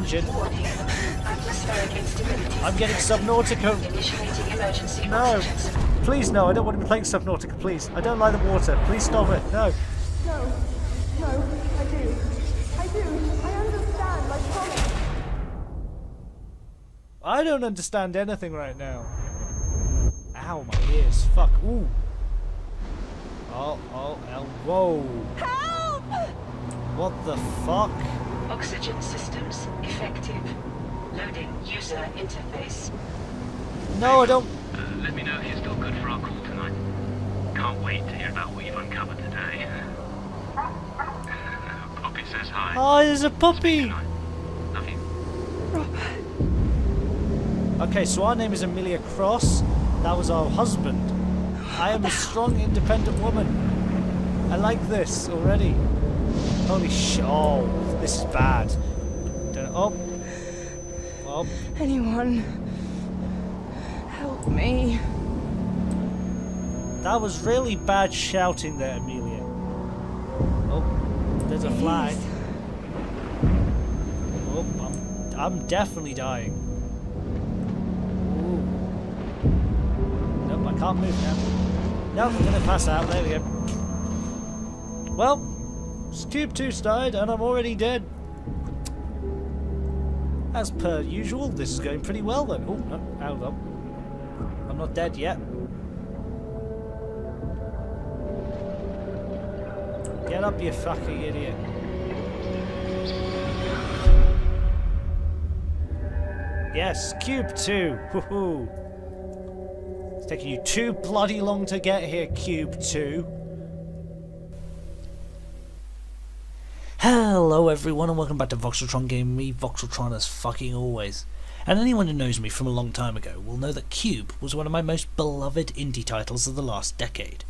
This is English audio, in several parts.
engine. I'm getting Subnautica. No. Please, no. I don't want to be playing Subnautica, please. I don't like the water. Please stop it. No. No, I do. I understand, I promise. I don't understand anything right now. Ow, my ears. Fuck. Ooh. Oh, whoa. Help! What the fuck? Oxygen systems effective. Loading user interface. No, I don't. Let me know if you're still good for our call tonight. Can't wait to hear about what you've uncovered today. Poppy says hi. Oh, there's a puppy. Love you. Okay, so our name is Amelia Cross. That was our husband. I am a strong, independent woman. I like this already. Holy shit. Oh, this is bad. Oh. Anyone, help me. That was really bad shouting there, Amelia. Oh, there's a flag. Oh, I'm definitely dying. Ooh. Nope, I can't move now. Nope, I'm gonna pass out. There we go. Well, Q.U.B.E died and I'm already dead. As per usual, this is going pretty well then. Oh, no, hold on. I'm not dead yet. Get up, you fucking idiot. Yes, Q.U.B.E. Woohoo! It's taking you too bloody long to get here, Q.U.B.E. Hello everyone and welcome back to VoxelTron Game, me VoxelTron as fucking always. And anyone who knows me from a long time ago will know that Q.U.B.E was one of my most beloved indie titles of the last decade.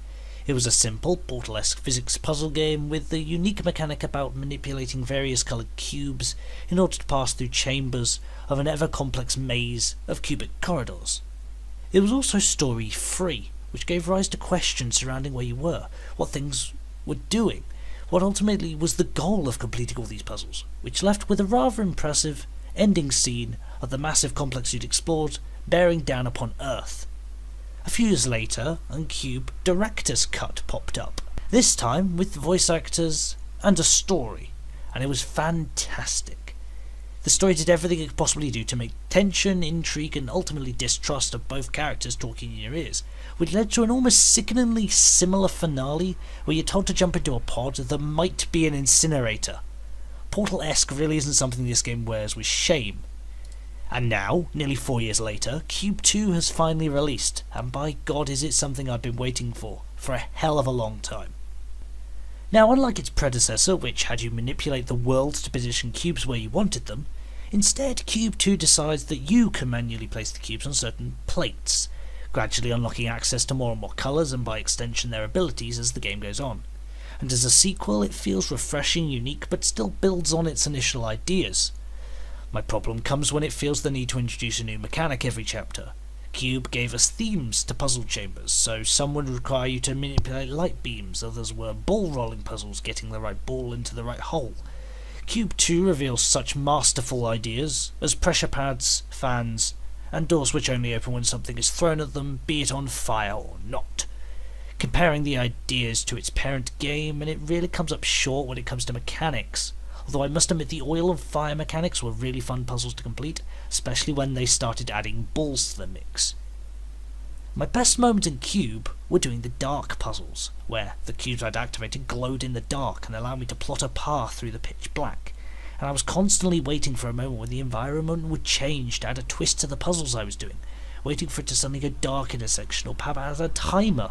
It was a simple, Portal-esque physics puzzle game with the unique mechanic about manipulating various coloured cubes in order to pass through chambers of an ever-complex maze of cubic corridors. It was also story-free, which gave rise to questions surrounding where you were, what things were doing, what ultimately was the goal of completing all these puzzles, which left with a rather impressive ending scene of the massive complex you'd explored bearing down upon Earth. A few years later, a Q.U.B.E director's cut popped up, this time with voice actors and a story, and it was fantastic. The story did everything it could possibly do to make tension, intrigue and ultimately distrust of both characters talking in your ears, which led to an almost sickeningly similar finale where you're told to jump into a pod that might be an incinerator. Portal-esque really isn't something this game wears with shame. And now, nearly 4 years later, Q.U.B.E has finally released, and by God is it something I've been waiting for a hell of a long time. Now, unlike its predecessor, which had you manipulate the world to position cubes where you wanted them, instead Q.U.B.E decides that you can manually place the cubes on certain plates, gradually unlocking access to more and more colours and by extension their abilities as the game goes on. And as a sequel it feels refreshing, unique, but still builds on its initial ideas. My problem comes when it feels the need to introduce a new mechanic every chapter. Q.U.B.E gave us themes to puzzle chambers, so some would require you to manipulate light beams, others were ball rolling puzzles, getting the right ball into the right hole. Q.U.B.E 2 reveals such masterful ideas as pressure pads, fans, and doors which only open when something is thrown at them, be it on fire or not. Comparing the ideas to its parent game, and it really comes up short when it comes to mechanics. Although I must admit the oil and fire mechanics were really fun puzzles to complete, especially when they started adding balls to the mix. My best moments in Q.U.B.E were doing the dark puzzles, where the cubes I'd activated glowed in the dark and allowed me to plot a path through the pitch black, and I was constantly waiting for a moment when the environment would change to add a twist to the puzzles I was doing, waiting for it to suddenly go dark in a section or perhaps add a timer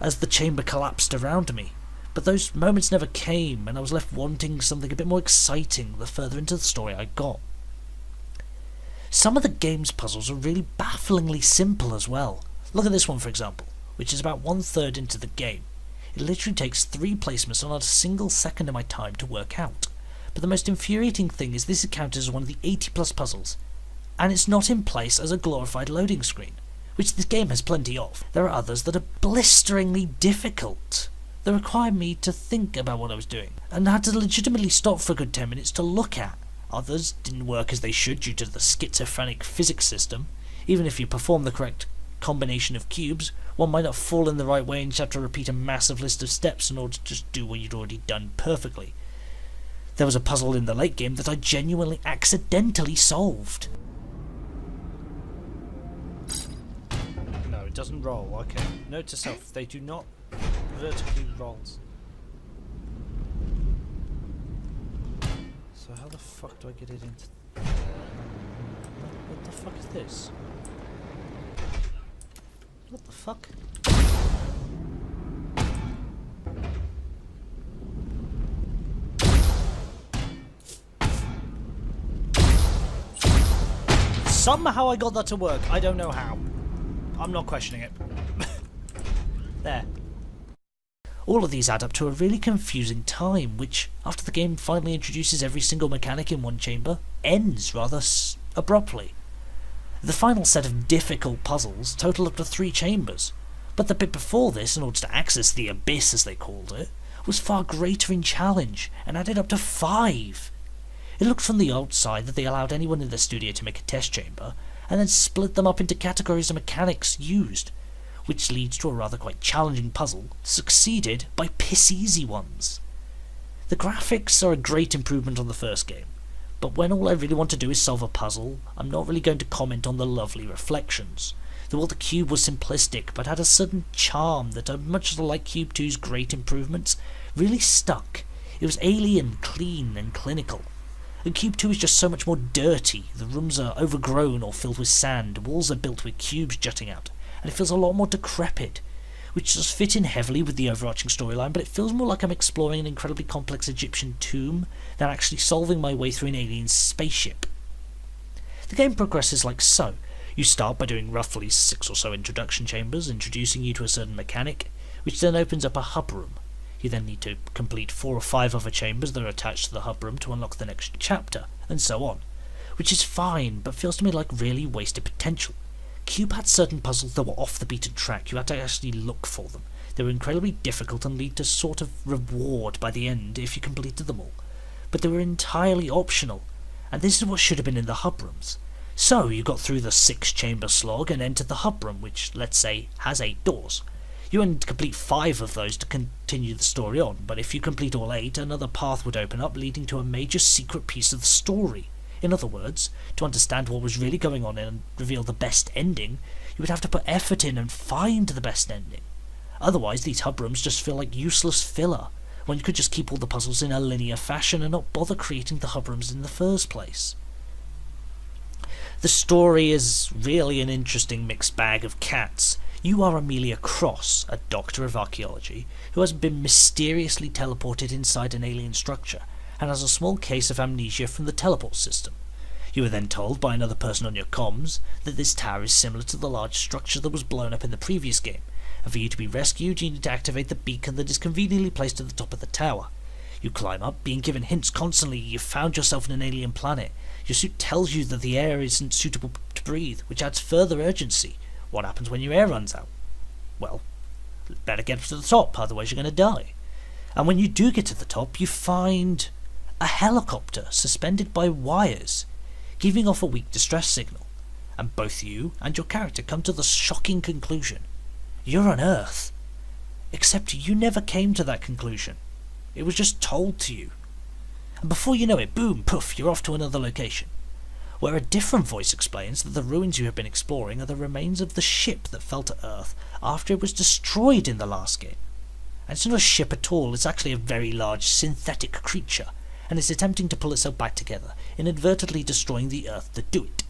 as the chamber collapsed around me. But those moments never came, and I was left wanting something a bit more exciting the further into the story I got. Some of the game's puzzles are really bafflingly simple as well. Look at this one for example, which is about 1/3 into the game. It literally takes 3 placements on not a single second of my time to work out. But the most infuriating thing is this account is one of the 80+ puzzles, and it's not in place as a glorified loading screen, which this game has plenty of. There are others that are blisteringly difficult. They required me to think about what I was doing, and I had to legitimately stop for a good 10 minutes to look at Others didn't work as they should due to the schizophrenic physics system. Even if you perform the correct combination of cubes, one might not fall in the right way and just have to repeat a massive list of steps in order to just do what you'd already done perfectly. There was a puzzle in the late game that I genuinely accidentally solved. No, it doesn't roll, okay. Note to self, they do not vertically roll. So how the fuck do I get it into... What the fuck is this? What the fuck? Somehow I got that to work. I don't know how. I'm not questioning it. There. All of these add up to a really confusing time, which, after the game finally introduces every single mechanic in one chamber, ends rather abruptly. The final set of difficult puzzles total up to 3 chambers, but the bit before this, in order to access the abyss as they called it, was far greater in challenge, and added up to 5. It looked from the outside that they allowed anyone in the studio to make a test chamber, and then split them up into categories of mechanics used, which leads to a rather quite challenging puzzle, succeeded by piss-easy ones. The graphics are a great improvement on the first game, but when all I really want to do is solve a puzzle, I'm not really going to comment on the lovely reflections. The world of Cube was simplistic, but had a certain charm that, much like Cube 2's great improvements, really stuck. It was alien, clean, and clinical. And Cube 2 is just so much more dirty. The rooms are overgrown or filled with sand, walls are built with cubes jutting out, and it feels a lot more decrepit, which does fit in heavily with the overarching storyline, but it feels more like I'm exploring an incredibly complex Egyptian tomb than actually solving my way through an alien spaceship. The game progresses like so. You start by doing roughly 6 or so introduction chambers, introducing you to a certain mechanic, which then opens up a hub room. You then need to complete 4 or 5 other chambers that are attached to the hub room to unlock the next chapter, and so on, which is fine, but feels to me like really wasted potential. Cube had certain puzzles that were off the beaten track. You had to actually look for them. They were incredibly difficult and lead to sort of reward by the end if you completed them all. But they were entirely optional, and this is what should have been in the hub rooms. So you got through the 6-chamber slog and entered the hub room, which, let's say, has 8 doors. You only need to complete 5 of those to continue the story on, but if you complete all 8, another path would open up leading to a major secret piece of the story. In other words, to understand what was really going on and reveal the best ending, you would have to put effort in and find the best ending. Otherwise, these hub rooms just feel like useless filler, when you could just keep all the puzzles in a linear fashion and not bother creating the hub rooms in the first place. The story is really an interesting mixed bag of cats. You are Amelia Cross, a doctor of archaeology, who has been mysteriously teleported inside an alien structure, and has a small case of amnesia from the teleport system. You are then told by another person on your comms that this tower is similar to the large structure that was blown up in the previous game, and for you to be rescued you need to activate the beacon that is conveniently placed at the top of the tower. You climb up, being given hints constantly you've found yourself in an alien planet. Your suit tells you that the air isn't suitable to breathe, which adds further urgency. What happens when your air runs out? Well, better get to the top, otherwise you're going to die. And when you do get to the top, you find a helicopter suspended by wires, giving off a weak distress signal, and both you and your character come to the shocking conclusion: you're on Earth. Except you never came to that conclusion. It was just told to you. And before you know it, boom, poof, you're off to another location, where a different voice explains that the ruins you have been exploring are the remains of the ship that fell to Earth after it was destroyed in the last game. And it's not a ship at all, it's actually a very large synthetic creature, and is attempting to pull itself back together, inadvertently destroying the Earth to do it.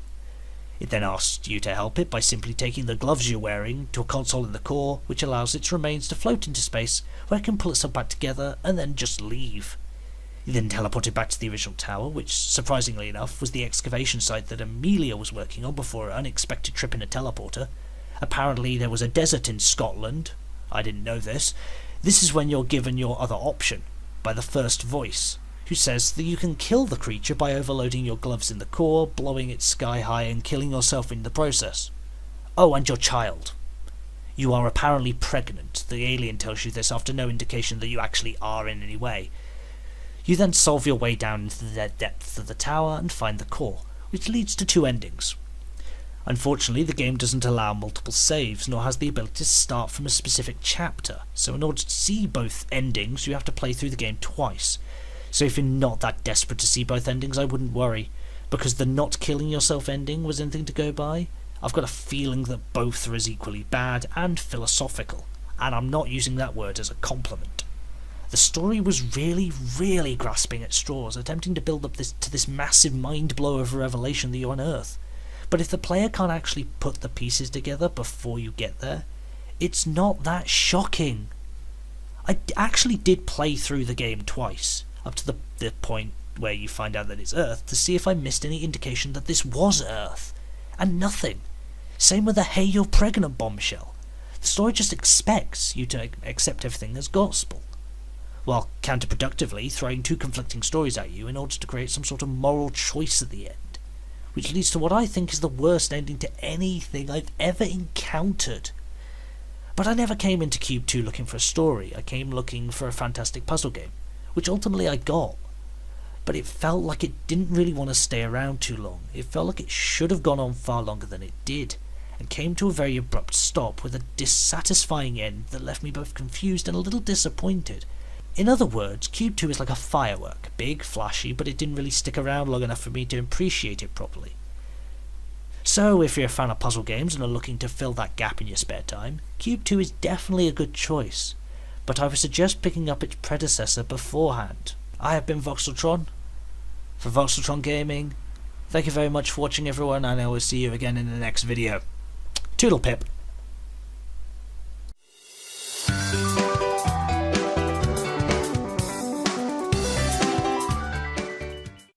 It then asks you to help it by simply taking the gloves you're wearing to a console in the core, which allows its remains to float into space, where it can pull itself back together and then just leave. You then teleport it back to the original tower, which, surprisingly enough, was the excavation site that Amelia was working on before her unexpected trip in a teleporter. Apparently there was a desert in Scotland. I didn't know this. This is when you're given your other option, by the first voice, who says that you can kill the creature by overloading your gloves in the core, blowing it sky high and killing yourself in the process. Oh, and your child. You are apparently pregnant. The alien tells you this after no indication that you actually are in any way. You then solve your way down into the depths of the tower and find the core, which leads to 2 endings. Unfortunately, the game doesn't allow multiple saves, nor has the ability to start from a specific chapter, so in order to see both endings you have to play through the game twice. So if you're not that desperate to see both endings, I wouldn't worry, because the not killing yourself ending was anything to go by. I've got a feeling that both are as equally bad and philosophical, and I'm not using that word as a compliment. The story was really grasping at straws, attempting to build up this massive mind blow of a revelation that you're on Earth. But if the player can't actually put the pieces together before you get there, it's not that shocking. I actually did play through the game twice, up to the point where you find out that it's Earth, to see if I missed any indication that this was Earth. And nothing. Same with the "hey, you're pregnant" bombshell. The story just expects you to accept everything as gospel, while counterproductively throwing 2 conflicting stories at you in order to create some sort of moral choice at the end, which leads to what I think is the worst ending to anything I've ever encountered. But I never came into QUBE 2 looking for a story. I came looking for a fantastic puzzle game, which ultimately I got. But it felt like it didn't really want to stay around too long. It felt like it should have gone on far longer than it did, and came to a very abrupt stop with a dissatisfying end that left me both confused and a little disappointed. In other words, QUBE 2 is like a firework, big, flashy, but it didn't really stick around long enough for me to appreciate it properly. So if you're a fan of puzzle games and are looking to fill that gap in your spare time, QUBE 2 is definitely a good choice, but I would suggest picking up its predecessor beforehand. I have been VoxelTron, for VoxelTron Gaming. Thank you very much for watching, everyone, and I will see you again in the next video. Toodle pip.